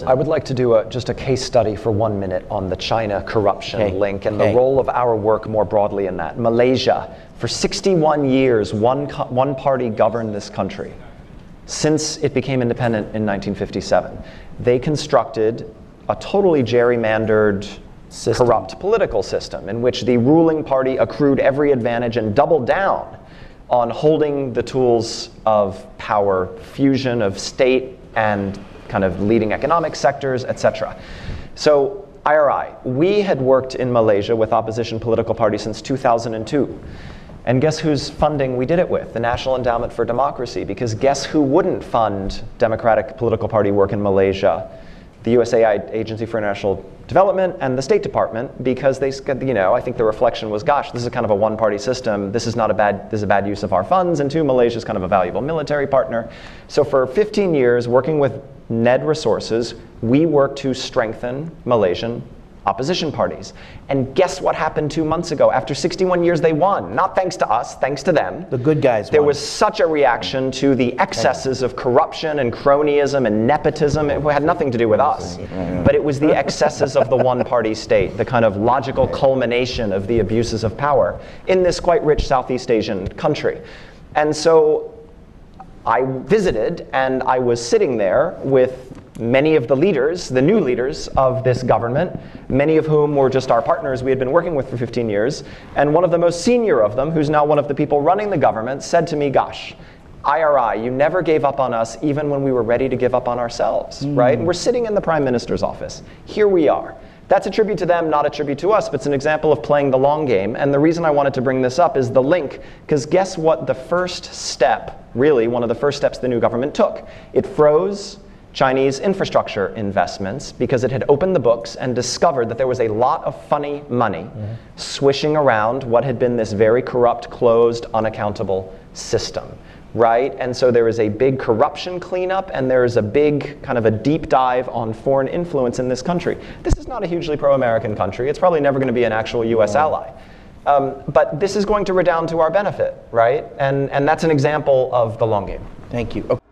I would like to do just a case study for 1 minute on the China corruption link and the role of our work more broadly in that. Malaysia, for 61 years, one party governed this country since it became independent in 1957. They constructed a totally gerrymandered, corrupt political system in which the ruling party accrued every advantage and doubled down on holding the tools of power, fusion of state and kind of leading economic sectors, etc. So IRI, we had worked in Malaysia with opposition political parties since 2002. And guess whose funding we did it with? The National Endowment for Democracy. Because guess who wouldn't fund democratic political party work in Malaysia? The USAID Agency for International Development and the State Department, because they, I think the reflection was, gosh, this is kind of a one-party system. This is a bad use of our funds. And two, Malaysia is kind of a valuable military partner. So for 15 years, working with NED resources, we worked to strengthen Malaysian opposition parties. And guess what happened 2 months ago? After 61 years, they won. Not thanks to us, thanks to them. The good guys There won. was such a reaction to the excesses of corruption and cronyism and nepotism. It had nothing to do with us. But it was the excesses of the one-party state, the kind of logical culmination of the abuses of power in this quite rich Southeast Asian country. And so I visited, and I was sitting there with many of the leaders, the new leaders of this government, many of whom were just our partners we had been working with for 15 years. And one of the most senior of them, who's now one of the people running the government, said to me, gosh, IRI, you never gave up on us even when we were ready to give up on ourselves, right? And we're sitting in the Prime Minister's office. Here we are. That's a tribute to them, not a tribute to us, but it's an example of playing the long game. And the reason I wanted to bring this up is the link, because guess what the first step, really one of the first steps the new government took? It froze Chinese infrastructure investments because it had opened the books and discovered that there was a lot of funny money swishing around what had been this very corrupt, closed, unaccountable system. Right? And so there is a big corruption cleanup, and there is a big kind of a deep dive on foreign influence in this country. This is not a hugely pro-American country. It's probably never going to be an actual US ally. But this is going to redound to our benefit, right? And that's an example of the long game. Thank you. Okay.